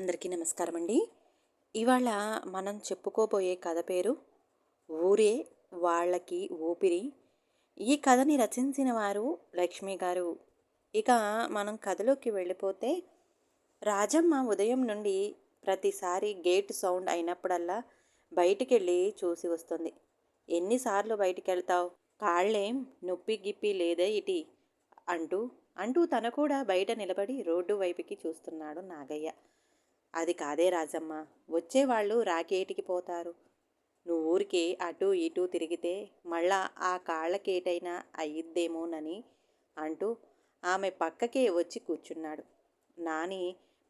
అందరికీ నమస్కారం అండి. ఇవాళ మనం చెప్పుకోబోయే కథ పేరు ఊరే వాళ్ళకి ఊపిరి. ఈ కథని రచించిన వారు లక్ష్మి గారు. ఇక మనం కథలోకి వెళ్ళిపోతే, రాజమ్మ ఉదయం నుండి ప్రతిసారి గేట్ సౌండ్ అయినప్పుడల్లా బయటికెళ్ళి చూసి వస్తుంది. ఎన్నిసార్లు బయటికెళ్తావు? కాళ్ళేం నొప్పి గిప్పి లేదే ఇటీ అంటూ అంటూ తను కూడా బయట నిలబడి రోడ్డు వైపుకి చూస్తున్నాడు నాగయ్య. అది కాదే రాజమ్మ, వచ్చేవాళ్ళు రాకేటికి పోతారు. నువ్వు ఊరికే అటూ ఇటూ తిరిగితే మళ్ళా ఆ కాళ్ళకేటైనా అయ్యిద్దేమోనని అంటూ ఆమె పక్కకే వచ్చి కూర్చున్నాడు. నాని,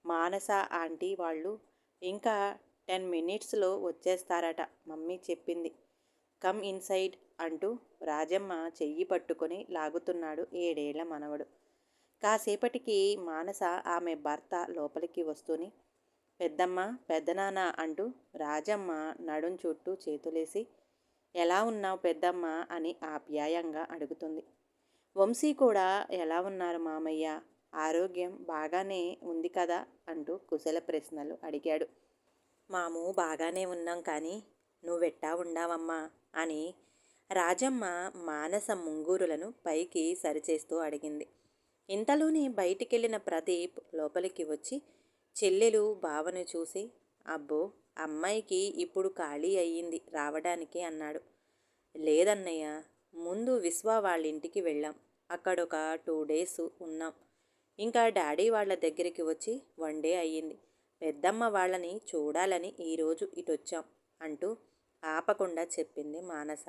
మానస ఆంటీ వాళ్ళు ఇంకా 10 మినిట్స్లో వచ్చేస్తారట మమ్మీ చెప్పింది. కమ్ ఇన్సైడ్ అంటూ రాజమ్మ చెయ్యి పట్టుకొని లాగుతున్నాడు 7 ఏళ్ల మనవడు. కాసేపటికి మానస ఆమె భర్త లోపలికి వస్తూనే, పెద్దమ్మ, పెద్దనాన్న అంటూ రాజమ్మ నడుం చుట్టూ చేతులేసి, ఎలా ఉన్నావు పెద్దమ్మ అని ఆప్యాయంగా అడుగుతుంది. వంశీ కూడా ఎలా ఉన్నారు మామయ్య, ఆరోగ్యం బాగానే ఉంది కదా అంటూ కుశల ప్రశ్నలు అడిగాడు. మాము బాగానే ఉన్నాం కానీ నువ్వెట్టా ఉండావమ్మా అని రాజమ్మ మానస ముంగూరులను పైకి సరిచేస్తూ అడిగింది. ఇంతలోనే బయటికెళ్ళిన ప్రదీప్ లోపలికి వచ్చి చెల్లెలు బావను చూసి, అబ్బో, అమ్మాయికి ఇప్పుడు ఖాళీ అయ్యింది రావడానికి అన్నాడు. లేదన్నయ్య, ముందు విశ్వ వాళ్ళింటికి వెళ్ళాం. అక్కడొక 2 డేస్ ఉన్నాం. ఇంకా డాడీ వాళ్ళ దగ్గరికి వచ్చి 1 డే అయ్యింది. పెద్దమ్మ వాళ్ళని చూడాలని ఈరోజు ఇటొచ్చాం అంటూ ఆపకుండా చెప్పింది మానస.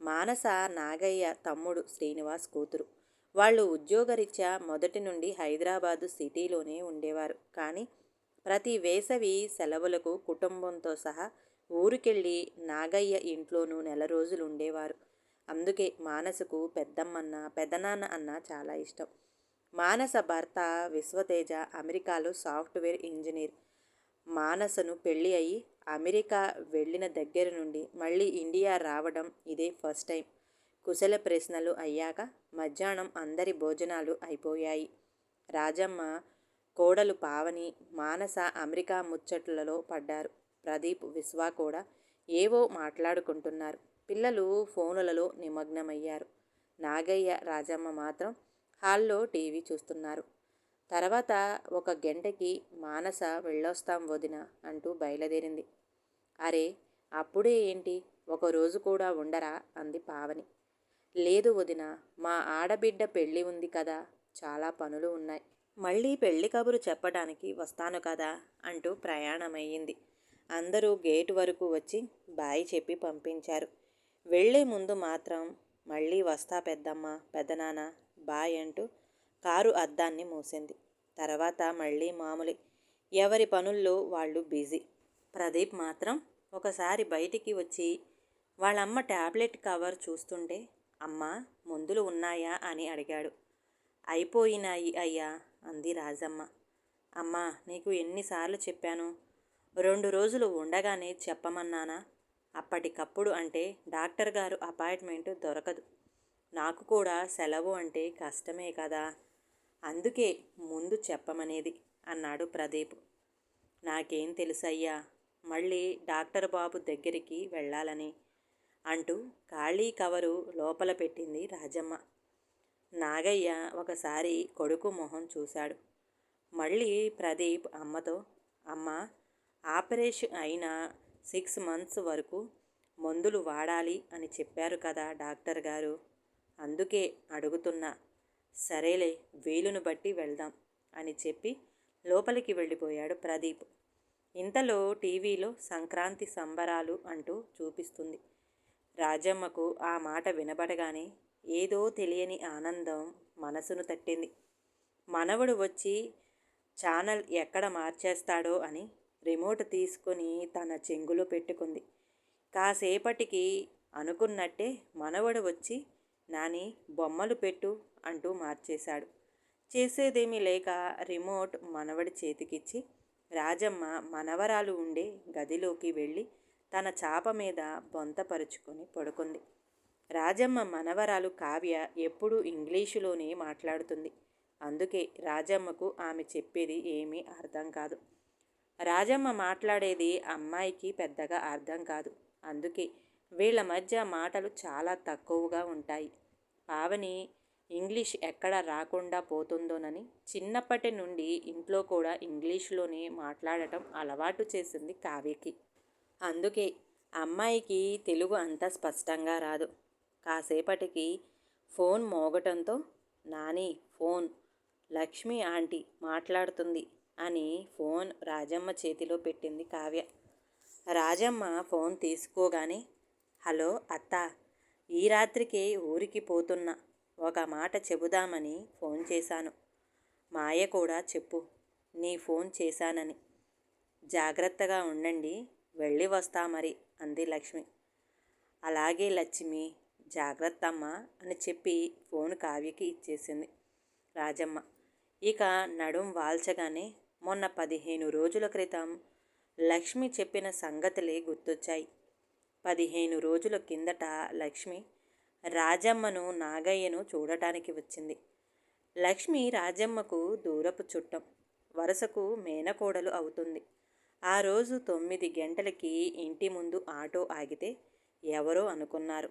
మానస నాగయ్య తమ్ముడు శ్రీనివాస్ కూతురు. వాళ్ళు ఉద్యోగరీత్యా మొదటి నుండి హైదరాబాదు సిటీలోనే ఉండేవారు. కానీ ప్రతి వేసవి సెలవులకు కుటుంబంతో సహా ఊరికెళ్ళి నాగయ్య ఇంట్లోనూ 1 రోజులు ఉండేవారు. అందుకే మానసకు పెద్దమ్మన్న పెద్దనాన్న అన్న చాలా ఇష్టం. మానస భర్త విశ్వతేజ అమెరికాలో సాఫ్ట్వేర్ ఇంజనీర్. మానసను పెళ్ళి అయ్యి అమెరికా వెళ్ళిన దగ్గర నుండి మళ్ళీ ఇండియా రావడం ఇదే ఫస్ట్ టైం. కుశల ప్రశ్నలు అయ్యాక మధ్యాహ్నం అందరి భోజనాలు అయిపోయాయి. రాజమ్మ, కోడలు పావని, మానస అమెరికా ముచ్చట్లలో పడ్డారు. ప్రదీప్, విశ్వ కూడా ఏవో మాట్లాడుకుంటున్నారు. పిల్లలు ఫోనులలో నిమగ్నమయ్యారు. నాగయ్య, రాజమ్మ మాత్రం హాల్లో టీవీ చూస్తున్నారు. తర్వాత 1 గంటకి మానస వెళ్ళొస్తాం వదిన అంటూ బయలుదేరింది. అరే, అప్పుడే ఏంటి, 1 రోజు కూడా ఉండరా అంది పావని. లేదు వదిన, మా ఆడబిడ్డ పెళ్ళి ఉంది కదా, చాలా పనులు ఉన్నాయి. మళ్ళీ పెళ్లి కబురు చెప్పడానికి వస్తాను కదా అంటూ ప్రయాణమయ్యింది. అందరూ గేటు వరకు వచ్చి బాయ్ చెప్పి పంపించారు. వెళ్లే ముందు మాత్రం మళ్ళీ వస్తా పెద్దమ్మ, పెద్దనాన్న, బాయ్ అంటూ కారు అద్దాన్ని మూసింది. తర్వాత మళ్ళీ మామూలే, ఎవరి పనుల్లో వాళ్ళు బిజీ. ప్రదీప్ మాత్రం ఒకసారి బయటికి వచ్చి వాళ్ళమ్మ టాబ్లెట్ కవర్ చూస్తుంటే, అమ్మా, మందులు ఉన్నాయా అని అడిగాడు. అయిపోయినాయి అయ్యా అంది రాజమ్మ. అమ్మా, నీకు ఎన్నిసార్లు చెప్పాను, 2 రోజులు ఉండగానే చెప్పమన్నానా? అప్పటికప్పుడు అంటే డాక్టర్ గారు అపాయింట్మెంట్ దొరకదు. నాకు కూడా సెలవు అంటే కష్టమే కదా, అందుకే ముందు చెప్పమనేది అన్నాడు ప్రదీప్. నాకేం తెలుసయ్యా, మళ్ళీ డాక్టర్ బాబు దగ్గరికి వెళ్ళాలని అంటూ ఖాళీ కవరు లోపల పెట్టింది రాజమ్మ. నాగయ్య ఒకసారి కొడుకు మొహం చూశాడు. మళ్ళీ ప్రదీప్ అమ్మతో, అమ్మ, ఆపరేషన్ అయిన 6 months వరకు మందులు వాడాలి అని చెప్పారు కదా డాక్టర్ గారు, అందుకే అడుగుతున్నా. సరేలే, వీలును బట్టి వెళ్దాం అని చెప్పి లోపలికి వెళ్ళిపోయాడు ప్రదీప్. ఇంతలో టీవీలో సంక్రాంతి సంబరాలు అంటూ చూపిస్తుంది. రాజమ్మకు ఆ మాట వినబడగానే ఏదో తెలియని ఆనందం మనసును తట్టింది. మనవడు వచ్చి ఛానల్ ఎక్కడ మార్చేస్తాడో అని రిమోట్ తీసుకొని తన చెంగులో పెట్టుకుంది. కాసేపటికి అనుకున్నట్టే మనవడు వచ్చి, నాని, బొమ్మలు పెట్టు అంటూ మార్చేశాడు. చేసేదేమీ లేక రిమోట్ మనవడి చేతికిచ్చి రాజమ్మ మనవరాలు ఉండే గదిలోకి వెళ్ళి తన చాప మీద బొంతపరుచుకొని పడుకుంది. రాజమ్మ మనవరాలు కావ్య ఎప్పుడూ ఇంగ్లీషులోనే మాట్లాడుతుంది. అందుకే రాజమ్మకు ఆమె చెప్పేది ఏమీ అర్థం కాదు. రాజమ్మ మాట్లాడేది అమ్మాయికి పెద్దగా అర్థం కాదు. అందుకే వీళ్ళ మధ్య మాటలు చాలా తక్కువగా ఉంటాయి. పావని ఇంగ్లీష్ ఎక్కడ రాకుండా పోతుందోనని చిన్నప్పటి నుండి ఇంట్లో కూడా ఇంగ్లీష్లోనే మాట్లాడటం అలవాటు చేసింది కావ్యకి. అందుకే అమ్మాయికి తెలుగు అంత స్పష్టంగా రాదు. కాసేపటికి ఫోన్ మోగటంతో, నాని ఫోన్, లక్ష్మి ఆంటీ మాట్లాడుతుంది అని ఫోన్ రాజమ్మ చేతిలో పెట్టింది కావ్య. రాజమ్మ ఫోన్ తీసుకోగానే, హలో అత్త, ఈ రాత్రికే ఊరికి పోతున్నా, ఒక మాట చెబుదామని ఫోన్ చేశాను. మాయ కూడా చెప్పు నీ ఫోన్ చేశానని. జాగ్రత్తగా ఉండండి, వెళ్ళి వస్తా మరి అంది లక్ష్మి. అలాగే లక్ష్మి, జాగ్రత్తమ్మా అని చెప్పి ఫోన్ కావ్యకి ఇచ్చేసింది రాజమ్మ. ఇక నడుం వాల్చగానే మొన్న 15 రోజుల క్రితం లక్ష్మి చెప్పిన సంగతులే గుర్తొచ్చాయి. 15 రోజుల కిందట లక్ష్మి రాజమ్మను నాగయ్యను చూడటానికి వచ్చింది. లక్ష్మి రాజమ్మకు దూరపు చుట్టం, వరుసకు మేనకోడలు అవుతుంది. ఆ రోజు 9 గంటలకి ఇంటి ముందు ఆటో ఆగితే ఎవరో అనుకున్నారు.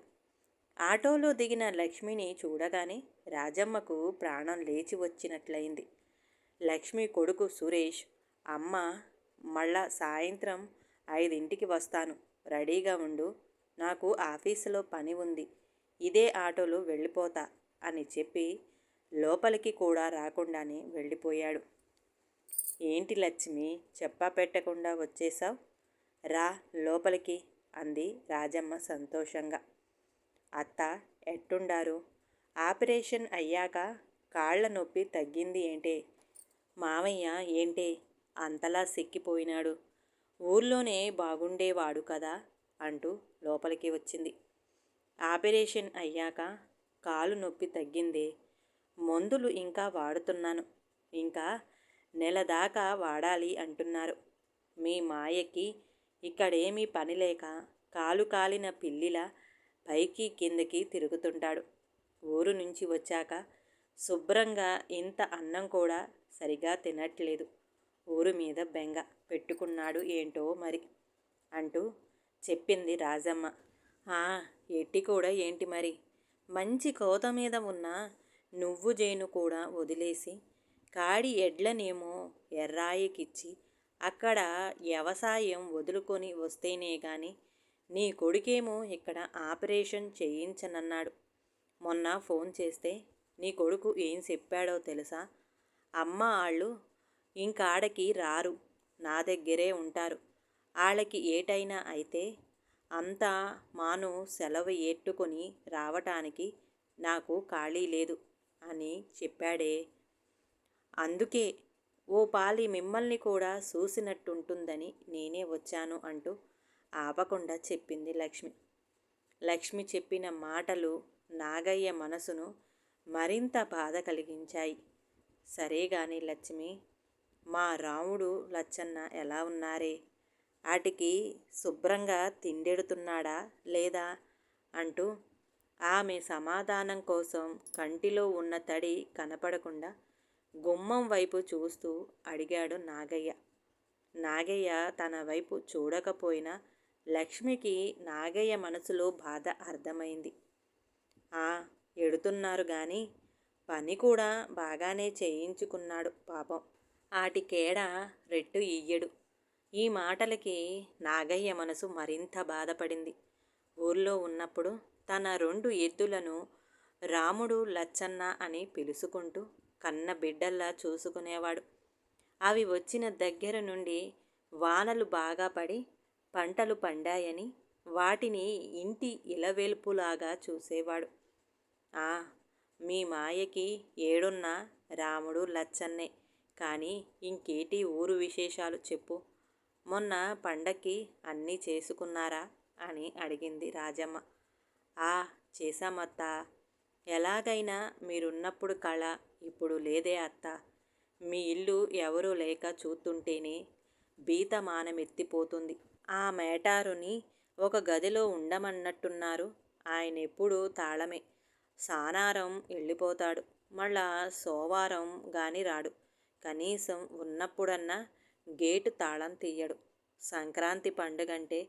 ఆటోలో దిగిన లక్ష్మిని చూడగానే రాజమ్మకు ప్రాణం లేచి వచ్చినట్లయింది. లక్ష్మి కొడుకు సురేష్, అమ్మ మళ్ళా సాయంత్రం 5ంటికి వస్తాను, రెడీగా ఉండు, నాకు ఆఫీసులో పని ఉంది, ఇదే ఆటోలో వెళ్ళిపోతా అని చెప్పి లోపలికి కూడా రాకుండానే వెళ్ళిపోయాడు. ఏంటి లక్ష్మి, చెప్పా పెట్టకుండా వచ్చేశావు, రా లోపలికి అంది రాజమ్మ సంతోషంగా. అత్త ఎట్టుండారు? ఆపరేషన్ అయ్యాక కాళ్ల నొప్పి తగ్గింది ఏంటే? మావయ్య ఏంటే అంతలా సిక్కిపోయినాడు? ఊర్లోనే బాగుండేవాడు కదా అంటూ లోపలికి వచ్చింది. ఆపరేషన్ అయ్యాక కాలు నొప్పి తగ్గిందే, మందులు ఇంకా వాడుతున్నాను, ఇంకా నెల దాకా వాడాలి అంటున్నారు. మీ మాయకి ఇక్కడేమీ పని లేక కాలు కాలిన పిల్లిలా పైకి కిందకి తిరుగుతుంటాడు. ఊరు నుంచి వచ్చాక శుభ్రంగా ఇంత అన్నం కూడా సరిగా తినట్లేదు. ఊరు మీద బెంగ పెట్టుకున్నాడు ఏంటో మరి అంటూ చెప్పింది రాజమ్మ. ఎట్టి కూడా ఏంటి మరి, మంచి కోత మీద ఉన్న నువ్వు జేను కూడా వదిలేసి కాడి ఎడ్లనేమో ఎర్రాయికిచ్చి అక్కడ వ్యవసాయం వదులుకొని వస్తేనే గాని నీ కొడుకేమో ఇక్కడ ఆపరేషన్ చేయించనన్నాడు. మొన్న ఫోన్ చేస్తే నీ కొడుకు ఏం చెప్పాడో తెలుసా? అమ్మ వాళ్ళు ఇంకాడకి రారు, నా దగ్గరే ఉంటారు, వాళ్ళకి ఏటైనా అయితే అంతా మాను సెలవు ఎట్టుకొని రావటానికి నాకు ఖాళీ లేదు అని చెప్పాడే. అందుకే ఓ పాలి మిమ్మల్ని కూడా చూసినట్టుంటుందని నేనే వచ్చాను అంటూ ఆపకుండా చెప్పింది లక్ష్మి. లక్ష్మి చెప్పిన మాటలు నాగయ్య మనసును మరింత బాధ కలిగించాయి. సరే గాని లక్ష్మి, మా రాముడు లచ్చన్న ఎలా ఉన్నారే? వాటికి శుభ్రంగా తిండెడుతున్నాడా లేదా అంటూ ఆమె సమాధానం కోసం కంటిలో ఉన్న తడి కనపడకుండా గుమ్మం వైపు చూస్తూ అడిగాడు నాగయ్య. నాగయ్య తన వైపు చూడకపోయినా లక్ష్మికి నాగయ్య మనసులో బాధ అర్థమైంది. ఎడుతున్నారు కానీ పని కూడా బాగానే చేయించుకున్నాడు పాపం, ఆటికేడ రెట్టు ఇయ్యడు. ఈ మాటలకి నాగయ్య మనసు మరింత బాధపడింది. ఊర్లో ఉన్నప్పుడు తన 2 ఎద్దులను రాముడు లచ్చన్న అని పిలుచుకుంటూ కన్న బిడ్డల్లా చూసుకునేవాడు. అవి వచ్చిన దగ్గర నుండి వానలు బాగా పడి పంటలు పండాయని వాటిని ఇంటి ఇలవెల్పులాగా చూసేవాడు. మీ మాయకి ఏడున్నా రాముడు లచ్చన్నే, కానీ ఇంకేటి ఊరు విశేషాలు చెప్పు, మొన్న పండక్కి అన్నీ చేసుకున్నారా అని అడిగింది రాజమ్మ. చేశామత్తా, ఎలాగైనా మీరున్నప్పుడు కళ ఇప్పుడు లేదే అత్త, మీ ఇల్లు ఎవరూ లేక చూస్తుంటేనే బీతమానమెత్తిపోతుంది. ఆ మేటారుని ఒక గదిలో ఉండమన్నట్టున్నారు, ఆయనెప్పుడూ తాళమే, సానారం వెళ్ళిపోతాడు, మళ్ళా సోవారం గాని రాడు, కనీసం ఉన్నప్పుడన్నా గేటు తాళం తీయడు. సంక్రాంతి పండుగంటే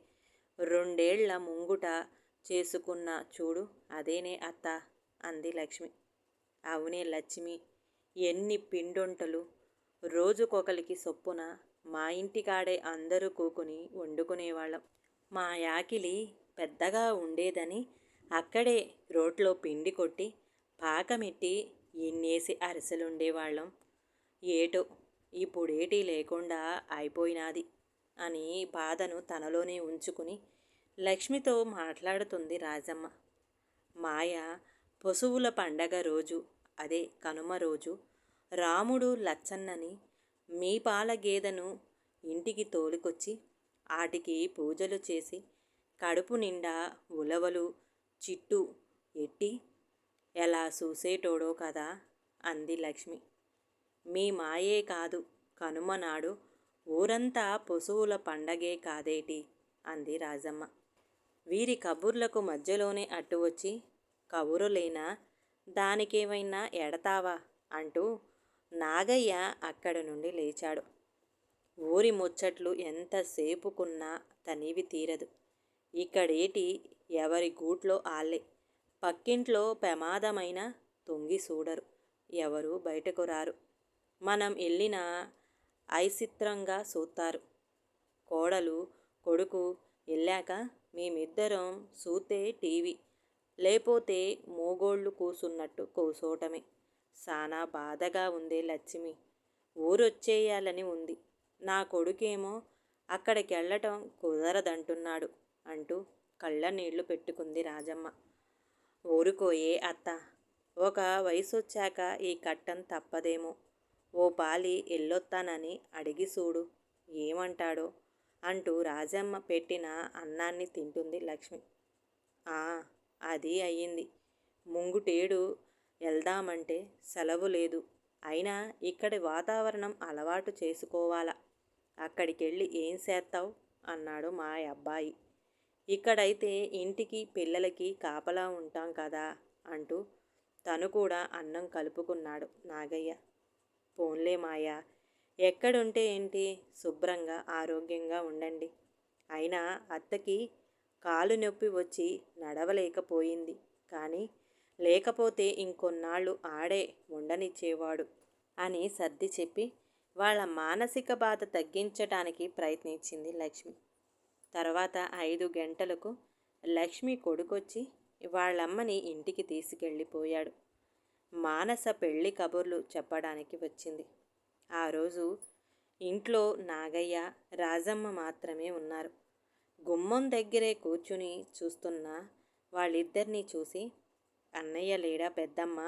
2 ఏళ్ల ముంగుట చేసుకున్న చూడు అదేనే అత్త అంది లక్ష్మి. అవునే లచ్మి, ఎన్ని పిండొంటలు రోజుకొకలికి చొప్పున మా ఇంటికాడే అందరూ కూకుని వండుకునేవాళ్ళం. మా యాకిలి పెద్దగా ఉండేదని అక్కడే రోట్లో పిండి కొట్టి పాకమెట్టి ఇన్నేసి అరిసెలుండేవాళ్ళం. ఏటో ఇప్పుడేటీ లేకుండా అయిపోయినాది అని బాధను తనలోనే ఉంచుకుని లక్ష్మితో మాట్లాడుతుంది రాజమ్మ. మాయ పశువుల పండగ రోజు, అదే కనుమ రోజు రాముడు లచ్చన్నని మీ పాల గేదెను ఇంటికి తోలుకొచ్చి ఆటికి పూజలు చేసి కడుపు నిండా ఉలవలు చిట్టు ఎట్టి ఎలా చూసేటోడో కదా అంది లక్ష్మి. మీ మాయే కాదు, కనుమ నాడు ఊరంతా పశువుల పండగే కాదేటి అంది రాజమ్మ. వీరి కబుర్లకు మధ్యలోనే అడ్డు వచ్చి, కబురులేనా, దానికేమైనా ఎడతావా అంటూ నాగయ్య అక్కడి నుండి లేచాడు. ఊరి ముచ్చట్లు ఎంతసేపుకున్నా తనివి తీరదు. ఇక్కడేటి ఎవరి గూట్లో ఆళ్ళే. పక్కింట్లో ప్రమాదమైనా తొంగి చూడరు, ఎవరు బయటకు రారు. మనం ఎల్లినా ఐచిత్రంగా చూత్తారు. కోడలు కొడుకు ఎల్లాక మేమిద్దరం చూతే టీవీ, లేపోతే మోగోళ్ళు కూసున్నట్టు కూసోటమే. సానా బాధగా ఉందే లచ్మి. ఊరొచ్చేయాలని ఉంది. నా కొడుకేమో అక్కడికెళ్ళటం కుదరదంటున్నాడు అంటూ కళ్ళనీళ్లు పెట్టుకుంది రాజమ్మ. ఊరుకోయే అత్త, ఒక వయసొచ్చాక ఈ కట్టం తప్పదేమో. ఓ పాలి ఎల్లొత్తానని అడిగి చూడు, ఏమంటాడో అంటూ రాజమ్మ పెట్టిన అన్నాన్ని తింటుంది లక్ష్మి. ఆ, అది అయ్యింది. ముంగుటేడు ఎల్దామంటే సెలవు లేదు. అయినా ఇక్కడి వాతావరణం అలవాటు చేసుకోవాలా. అక్కడికెళ్ళి ఏం చేస్తావ్ అన్నాడు మా అబ్బాయి. ఇక్కడైతే ఇంటికి పిల్లలకి కాపలా ఉంటాం కదా అంటూ తను కూడా అన్నం కలుపుకున్నాడు నాగయ్య. పోన్లే మాయా, ఎక్కడుంటే ఏంటి, శుభ్రంగా ఆరోగ్యంగా ఉండండి. అయినా అత్తకి కాలు నొప్పి వచ్చి నడవలేకపోయింది. కానీ లేకపోతే ఇంకొన్నాళ్ళు ఆడే ఉండనిచ్చేవాడు అని సర్ది చెప్పి వాళ్ళ మానసిక బాధ తగ్గించటానికి ప్రయత్నించింది లక్ష్మి. తర్వాత 5 గంటలకు లక్ష్మి కొడుకొచ్చి వాళ్ళమ్మని ఇంటికి తీసుకెళ్ళిపోయాడు. మానస పెళ్లి కబుర్లు చెప్పడానికి వచ్చింది. ఆ రోజు ఇంట్లో నాగయ్య రాజమ్మ మాత్రమే ఉన్నారు. గుమ్మం దగ్గరే కూర్చుని చూస్తున్న వాళ్ళిద్దరినీ చూసి, అన్నయ్య లేడా పెద్దమ్మ,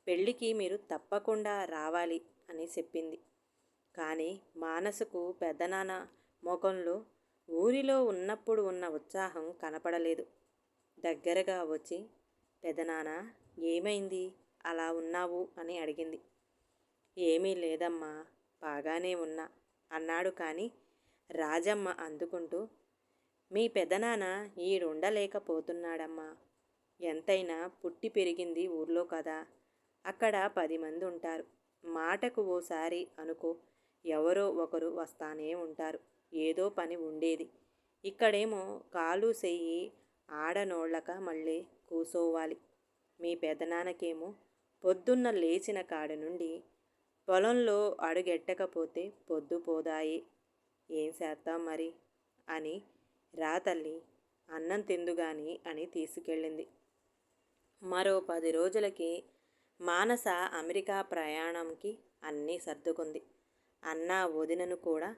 పెళ్ళికి మీరు తప్పకుండా రావాలి అని చెప్పింది. కానీ మానసకు పెద్దనాన్న ముఖంలో ఊరిలో ఉన్నప్పుడు ఉన్న ఉత్సాహం కనపడలేదు. దగ్గరగా వచ్చి, పెదనాన్న ఏమైంది అలా ఉన్నావు అని అడిగింది. ఏమీ లేదమ్మా, బాగానే ఉన్నా అన్నాడు. కానీ రాజమ్మ అందుకుంటూ, మీ పెదనాన్న ఈడుండలేకపోతున్నాడమ్మా. ఎంతైనా పుట్టి పెరిగింది ఊర్లో కదా, అక్కడ 10 మంది ఉంటారు. మాటకు ఓసారి అనుకో ఎవరో ఒకరు వస్తానే ఉంటారు. ఏదో పని ఉండేది. ఇక్కడేమో కాలు చెయ్యి ఆడనోళ్ళక మళ్ళీ కూసోవాలి. మీ పెదనాన్నకేమో పొద్దున్న లేచిన కాడ నుండి పొలంలో అడుగెట్టకపోతే పొద్దుపోదాయి. ఏం చేస్తాం మరి అని, రా తల్లి అన్నం తిందుగాని అని తీసుకెళ్ళింది. మరో 10 రోజులకి మానస అమెరికా ప్రయాణంకి అన్నీ సర్దుకుంది. అన్న వదినను కూడా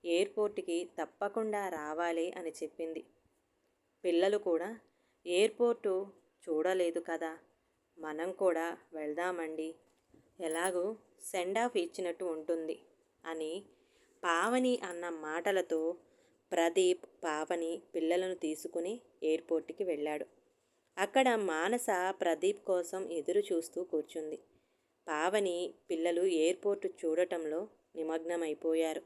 ఎయిర్పోర్ట్కి తప్పకుండా రావాలి అని చెప్పింది. పిల్లలు కూడా ఎయిర్పోర్టు చూడలేదు కదా, మనం కూడా వెళ్దామండి, ఎలాగూ సెండ్ ఆఫ్ ఇచ్చినట్టు ఉంటుంది అని పావని అన్న మాటలతో ప్రదీప్ పావని పిల్లలను తీసుకుని ఎయిర్పోర్ట్కి వెళ్ళాడు. అక్కడ మానస ప్రదీప్ కోసం ఎదురు చూస్తూ కూర్చుంది. పావని పిల్లలు ఎయిర్పోర్టు చూడటంలో నిమగ్నమైపోయారు.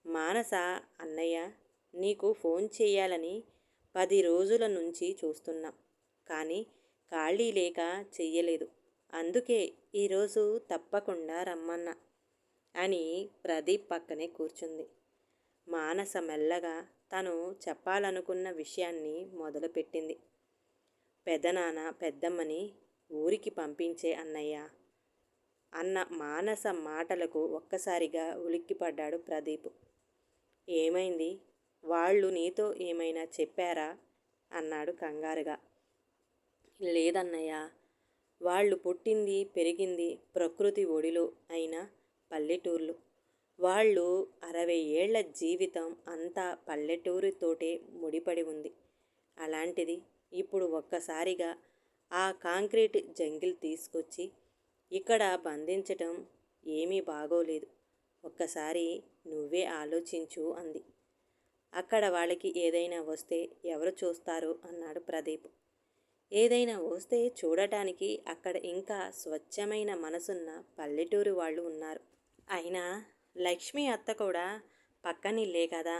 మానస, అన్నయ్య నీకు ఫోన్ చెయ్యాలని 10 రోజుల నుంచి చూస్తున్నాం. కానీ ఖాళీ లేక చెయ్యలేదు. అందుకే ఈరోజు తప్పకుండా రమ్మన్నా. అని ప్రదీప్ పక్కనే కూర్చుంది. మానస మెల్లగా తను చెప్పాలనుకున్న విషయాన్ని మొదలుపెట్టింది. పెదనాన్న పెద్దమ్మని ఊరికి పంపించే అన్నయ్య అన్న మానస మాటలకు ఒక్కసారిగా ఉలిక్కిపడ్డాడు ప్రదీప్. ఏమైంది? వాళ్ళు నీతో ఏమైనా చెప్పారా? అన్నాడు కంగారుగా. లేదన్నయ్య, వాళ్ళు పుట్టింది పెరిగింది ప్రకృతి ఒడిలో అయిన పల్లెటూర్లు. వాళ్ళు 60 ఏళ్ల జీవితం అంతా పల్లెటూరితోటే ముడిపడి ఉంది. అలాంటిది ఇప్పుడు ఒక్కసారిగా ఆ కాంక్రీట్ జంగిల్ తీసుకొచ్చి ఇక్కడ బంధించటం ఏమీ బాగోలేదు. ఒక్కసారి నువ్వే ఆలోచించు అంది. అక్కడ వాళ్ళకి ఏదైనా వస్తే ఎవరు చూస్తారు అన్నాడు ప్రదీప్. ఏదైనా వస్తే చూడటానికి అక్కడ ఇంకా స్వచ్ఛమైన మనసున్న పల్లెటూరు వాళ్ళు ఉన్నారు. అయినా లక్ష్మి అత్త కూడా పక్కనిల్లే కదా.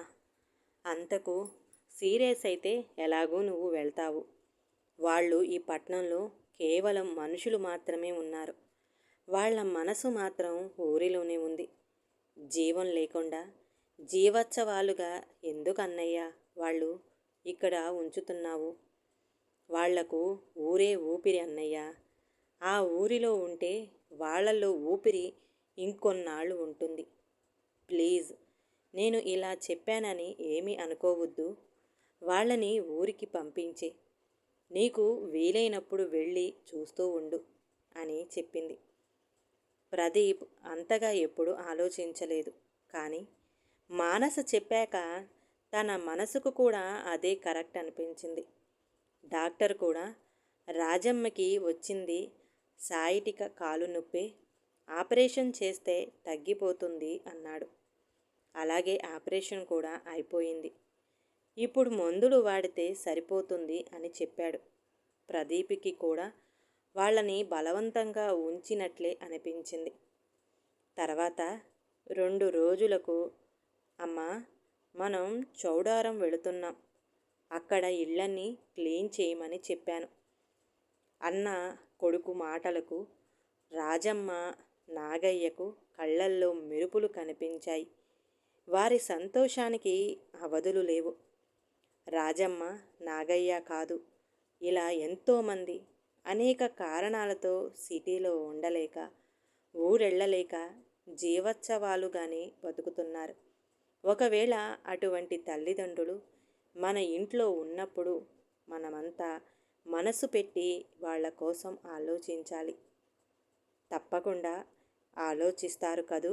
అంతకు సీరియస్ అయితే ఎలాగూ నువ్వు వెళ్తావు. వాళ్ళు ఈ పట్నంలో కేవలం మనుషులు మాత్రమే ఉన్నారు. వాళ్ళ మనసు మాత్రం ఊరిలోనే ఉంది. జీవం లేకుండా జీవోత్సవాలుగా ఎందుకన్నయ్యా వాళ్ళు ఇక్కడ ఉంచుతున్నావు? వాళ్లకు ఊరే ఊపిరి అన్నయ్య. ఆ ఊరిలో ఉంటే వాళ్ళల్లో ఊపిరి ఇంకొన్నాళ్ళు ఉంటుంది. ప్లీజ్, నేను ఇలా చెప్పానని ఏమీ అనుకోవద్దు. వాళ్ళని ఊరికి పంపించే. నీకు వీలైనప్పుడు వెళ్ళి చూస్తూ ఉండు అని చెప్పింది. ప్రదీప్ అంతగా ఎప్పుడూ ఆలోచించలేదు. కానీ మానస చెప్పాక తన మనసుకు కూడా అదే కరెక్ట్ అనిపించింది. డాక్టర్ కూడా రాజమ్మకి వచ్చింది సాయిటిక కాలు నొప్పి, ఆపరేషన్ చేస్తే తగ్గిపోతుంది అన్నాడు. అలాగే ఆపరేషన్ కూడా అయిపోయింది. ఇప్పుడు మందులు వాడితే సరిపోతుంది అని చెప్పాడు. ప్రదీప్కి కూడా వాళ్ళని బలవంతంగా ఉంచినట్లే అనిపించింది. తర్వాత 2 రోజులకు, అమ్మా, మనం చౌడారం వెళుతున్నాం. అక్కడ ఇళ్ళన్నీ క్లీన్ చేయమని చెప్పాను అన్న కొడుకు మాటలకు రాజమ్మ నాగయ్యకు కళ్ళల్లో మెరుపులు కనిపించాయి. వారి సంతోషానికి అవధులు లేవు. రాజమ్మ నాగయ్య కాదు, ఇలా ఎంతోమంది అనేక కారణాలతో సిటీలో ఉండలేక ఊరెళ్ళలేక జీవోత్సవాలుగానే బతుకుతున్నారు. ఒకవేళ అటువంటి తల్లిదండ్రులు మన ఇంట్లో ఉన్నప్పుడు మనమంతా మనసు పెట్టి వాళ్ళ కోసం ఆలోచించాలి. తప్పకుండా ఆలోచిస్తారు కదూ.